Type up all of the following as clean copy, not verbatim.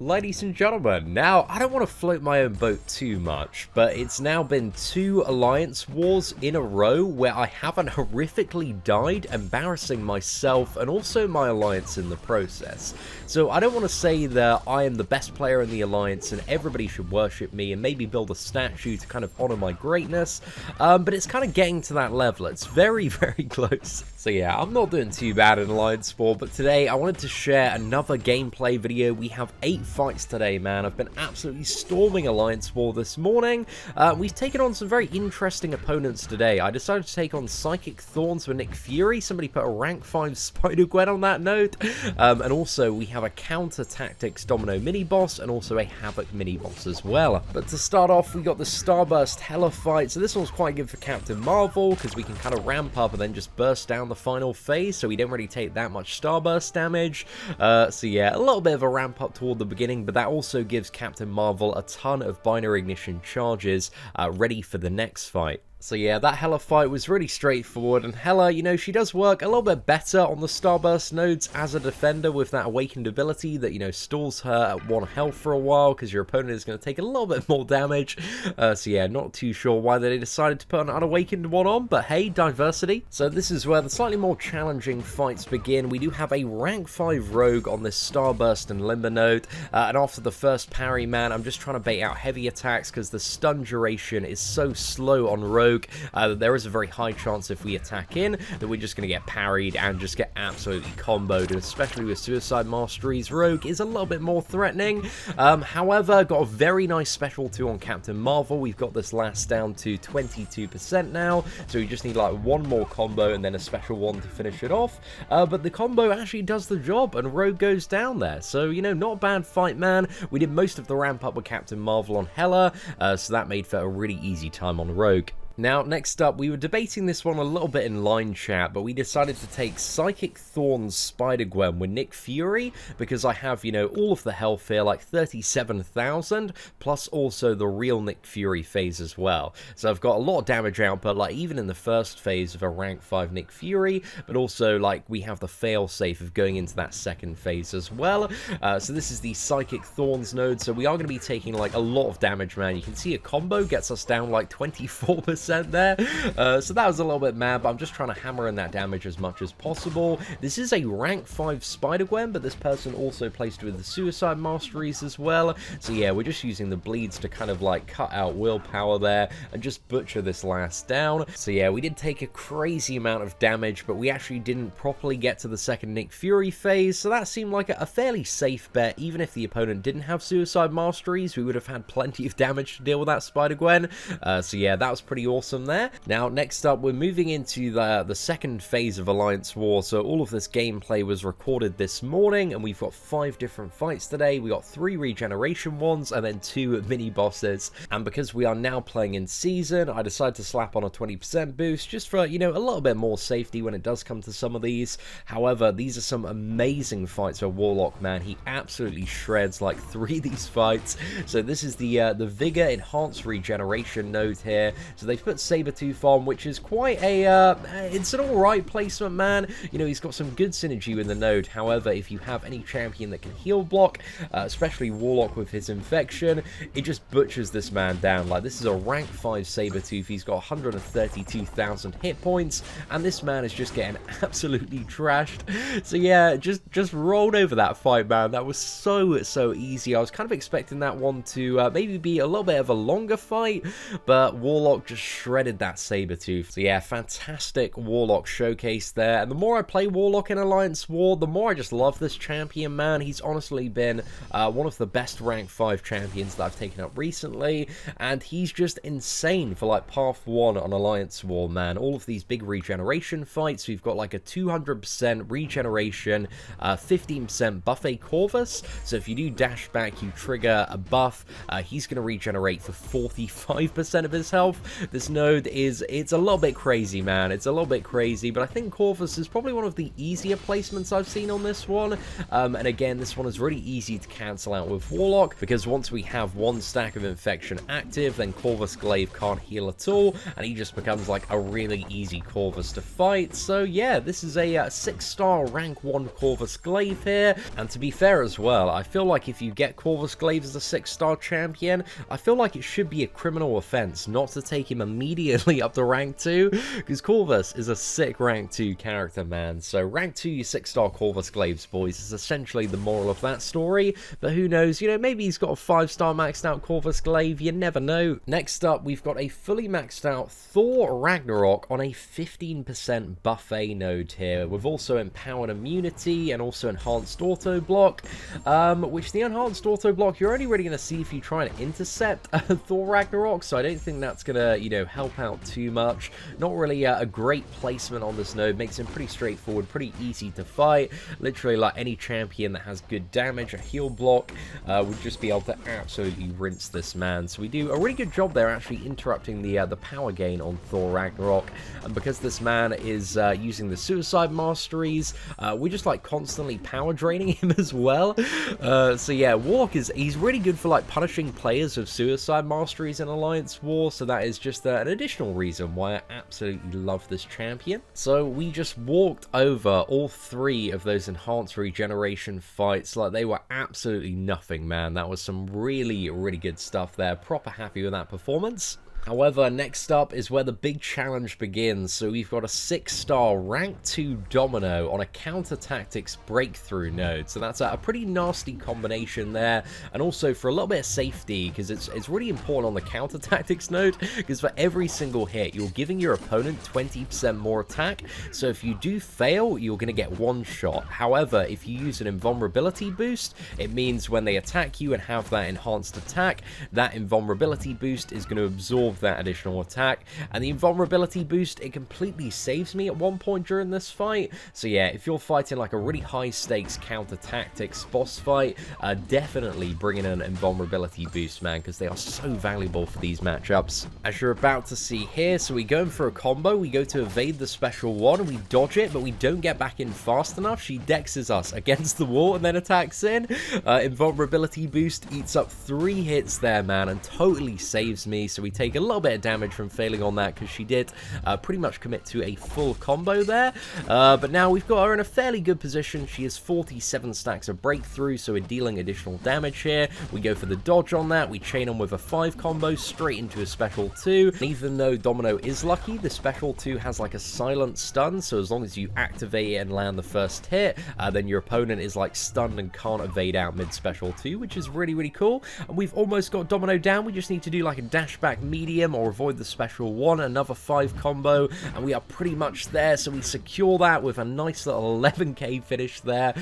Ladies and gentlemen, now I don't want to float my own boat too much, but it's now been 2 alliance wars in a row where I haven't horrifically died, embarrassing myself and also my alliance in the process. So I don't want to say that I am the best player in the alliance and everybody should worship me and maybe build a statue to kind of honor my greatness, but it's kind of getting to that level. It's very, very close. So yeah, I'm not doing too bad in alliance war, but today I wanted to share another gameplay video. We have 8 fights today, man. I've been absolutely storming alliance war this morning. We've taken on some very interesting opponents today. I decided to take on Psychic Thorns with Nick Fury. Somebody put a rank 5 Spider-Gwen on that note. And also we have a counter tactics Domino mini boss and also a Havok mini boss as well. But to start off, we got the Starburst Hella fight. So this one's quite good for Captain Marvel because we can kind of ramp up and then just burst down the final phase, so we don't really take that much Starburst damage. So yeah, a little bit of a ramp up toward the beginning, but that also gives Captain Marvel a ton of binary ignition charges ready for the next fight. So yeah, that Hela fight was really straightforward, and Hela, you know, she does work a little bit better on the Starburst nodes as a defender with that awakened ability that, you know, stalls her at 1 health for a while because your opponent is going to take a little bit more damage. So yeah, not too sure why they decided to put an unawakened one on, but hey, diversity. So this is where the slightly more challenging fights begin. We do have a rank 5 rogue on this Starburst and Limber node, and after the first parry, man, I'm just trying to bait out heavy attacks because the stun duration is so slow on rogue. There is a very high chance if we attack in that we're just going to get parried and just get absolutely comboed, and especially with Suicide Masteries, rogue is a little bit more threatening. However, got a very nice special 2 on Captain Marvel. We've got this last down to 22% now, so we just need like 1 more combo and then a special 1 to finish it off. But the combo actually does the job and rogue goes down there, so you know, not a bad fight, man. We did most of the ramp up with Captain Marvel on Hela, so that made for a really easy time on rogue. Now, next up, we were debating this one a little bit in line chat, but we decided to take Psychic Thorns Spider-Gwen with Nick Fury, because I have, you know, all of the health here, like 37,000, plus also the real Nick Fury phase as well. So I've got a lot of damage output, like even in the first phase of a rank 5 Nick Fury, but also, like, we have the fail-safe of going into that second phase as well. So this is the Psychic Thorns node, so we are going to be taking, like, a lot of damage, man. You can see a combo gets us down, like, 24%. There, so that was a little bit mad, but I'm just trying to hammer in that damage as much as possible. This is a rank 5 Spider-Gwen, but this person also placed with the Suicide Masteries as well, so yeah, we're just using the bleeds to kind of like cut out willpower there and just butcher this last down. So yeah, we did take a crazy amount of damage, but we actually didn't properly get to the second Nick Fury phase, so that seemed like a fairly safe bet. Even if the opponent didn't have Suicide Masteries, we would have had plenty of damage to deal with that Spider-Gwen. So yeah, that was pretty awesome there. Now, next up, we're moving into the second phase of Alliance War, so all of this gameplay was recorded this morning, and we've got 5 different fights today. We got 3 regeneration ones, and then 2 mini-bosses, and because we are now playing in Season, I decided to slap on a 20% boost, just for, you know, a little bit more safety when it does come to some of these. However, these are some amazing fights for Warlock, man. He absolutely shreds like 3 of these fights. So this is the Vigor Enhanced Regeneration node here, so they've put Sabretooth on, which is quite a, it's an alright placement, man. You know, he's got some good synergy with the node. However, if you have any champion that can heal block, especially Warlock with his infection, it just butchers this man down. Like, this is a rank 5 Sabretooth. He's got 132,000 hit points, and this man is just getting absolutely trashed. So yeah, just rolled over that fight, man. That was so easy. I was kind of expecting that one to maybe be a little bit of a longer fight, but Warlock just shredded that Sabretooth. So yeah, fantastic Warlock showcase there, and the more I play Warlock in Alliance War, the more I just love this champion, man. He's honestly been one of the best rank 5 champions that I've taken up recently, and he's just insane for like Path 1 on Alliance War, man. All of these big regeneration fights, we've got like a 200% regeneration, 15% buffet Corvus, so if you do dash back, you trigger a buff, he's going to regenerate for 45% of his health. This This node it's a little bit crazy, man. It's a little bit crazy, but I think Corvus is probably one of the easier placements I've seen on this one. And again, this one is really easy to cancel out with Warlock, because once we have one stack of infection active, then Corvus Glaive can't heal at all, and he just becomes like a really easy Corvus to fight. So yeah, this is a 6-star rank 1 Corvus Glaive here, and to be fair as well, I feel like if you get Corvus Glaive as a 6-star champion, I feel like it should be a criminal offense not to take him immediately up to rank 2, because Corvus is a sick rank 2 character, man. So rank 2 you 6-star Corvus Glaives, boys, is essentially the moral of that story. But who knows, you know, maybe he's got a 5-star maxed out Corvus Glaive, you never know. Next up, we've got a fully maxed out Thor Ragnarok on a 15% buffet node here, with also empowered immunity and also enhanced auto block, which the enhanced auto block you're only really going to see if you try and intercept Thor Ragnarok, so I don't think that's going to, you know, help out too much. Not really a great placement on this node, makes him pretty straightforward, pretty easy to fight. Literally, like any champion that has good damage, a heal block would just be able to absolutely rinse this man. So we do a really good job there actually interrupting the power gain on Thor Ragnarok, and because this man is using the suicide masteries, we're just like constantly power draining him as well. So yeah, Warlock he's really good for like punishing players with suicide masteries in Alliance War, so that is just an additional reason why I absolutely love this champion. So we just walked over all 3 of those enhanced regeneration fights like they were absolutely nothing, man. That was some really good stuff there. Proper happy with that performance. However, next up is where the big challenge begins. So we've got a 6-star rank 2 Domino on a counter tactics breakthrough node. So that's a pretty nasty combination there, and also for a little bit of safety, because it's really important on the counter tactics node, because for every single hit you're giving your opponent 20% more attack. So if you do fail, you're going to get 1 shot. However, if you use an invulnerability boost, it means when they attack you and have that enhanced attack, that invulnerability boost is going to absorb that additional attack, and the invulnerability boost, it completely saves me at one point during this fight. So yeah, if you're fighting like a really high stakes counter tactics boss fight, definitely bring in an invulnerability boost, man, because they are so valuable for these matchups, as you're about to see here. So we go in for a combo, we go to evade the special one, we dodge it, but we don't get back in fast enough. She dexes us against the wall and then attacks in. Invulnerability boost eats up 3 hits there, man, and totally saves me. So we take a little bit of damage from failing on that, because she did pretty much commit to a full combo there. But now we've got her in a fairly good position. She has 47 stacks of breakthrough, so we're dealing additional damage here. We go for the dodge on that, we chain on with a 5 combo straight into a special 2. And even though Domino is lucky, the special 2 has like a silent stun, so as long as you activate it and land the first hit, then your opponent is like stunned and can't evade out mid special 2, which is really cool. And we've almost got Domino down. We just need to do like a dash back medium or avoid the special 1, another 5 combo, and we are pretty much there. So we secure that with a nice little 11k finish there.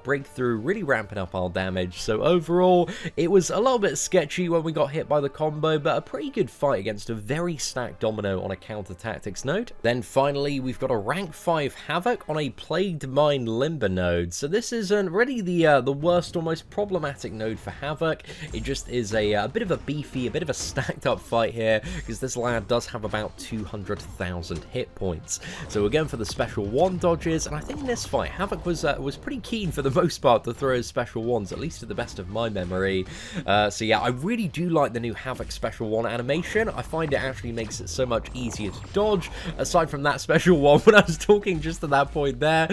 Breakthrough really ramping up our damage. So overall, it was a little bit sketchy when we got hit by the combo, but a pretty good fight against a very stacked Domino on a counter tactics node. Then finally, we've got a rank 5 Havok on a Plagued Mind Limber node. So this isn't really the worst or most problematic node for Havok. It just is a bit of a beefy, a bit of a stacked up fight here, because this lad does have about 200,000 hit points. So we're going for the special 1 dodges, and I think in this fight, Havok was pretty keen for the most part to throw his special 1s, at least to the best of my memory. So yeah, I really do like the new Havok special 1 animation. I find it actually makes it so much easier to dodge. Aside from that special 1, when I was talking just at that point there,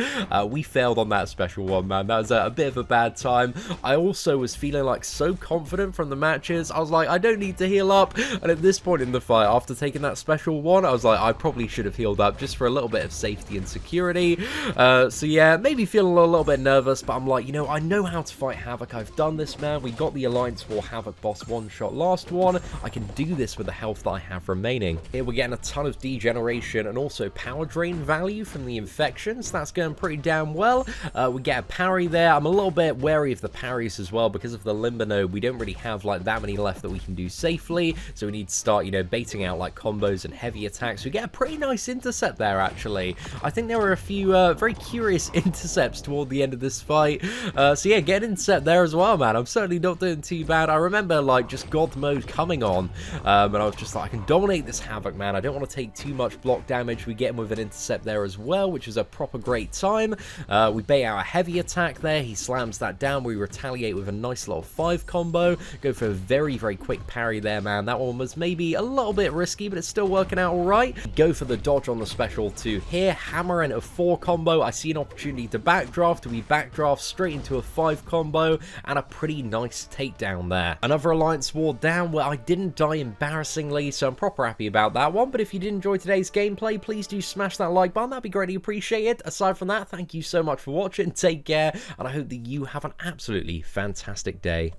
we failed on that special 1, man. That was a bit of a bad time. I also was feeling like so confident from the matches. I was like, I don't need to heal up, and at this point in the fight, after taking that special 1, I was like, I probably should have healed up just for a little bit of safety and security. So yeah, maybe feeling a little bit nervous, but I'm like, you know, I know how to fight Havok. I've done this, man. We got the Alliance War Havok boss one-shot last one. I can do this with the health that I have remaining. Here we're getting a ton of degeneration and also power drain value from the infections. That's going pretty damn well. We get a parry there. I'm a little bit wary of the parries as well because of the Limber node. We don't really have like that many left that we can do safely, so we need to start, start, you know, baiting out like combos and heavy attacks. We get a pretty nice intercept there, actually. I think there were a few very curious intercepts toward the end of this fight. So yeah, get an intercept there as well, man. I'm certainly not doing too bad. I remember like just God mode coming on, and I was just like, I can dominate this Havok, man. I don't want to take too much block damage. We get him with an intercept there as well, which is a proper great time. We bait out a heavy attack there. He slams that down. We retaliate with a nice little 5 combo. Go for a very, very quick parry there, man. That one was maybe a little bit risky, but it's still working out all right. Go for the dodge on the special 2 here. Hammer in a 4 combo. I see an opportunity to backdraft. We backdraft straight into a 5 combo and a pretty nice takedown there. Another Alliance War down where I didn't die embarrassingly, so I'm proper happy about that one. But if you did enjoy today's gameplay, please do smash that like button. That'd be greatly appreciated. Aside from that, thank you so much for watching. Take care, and I hope that you have an absolutely fantastic day.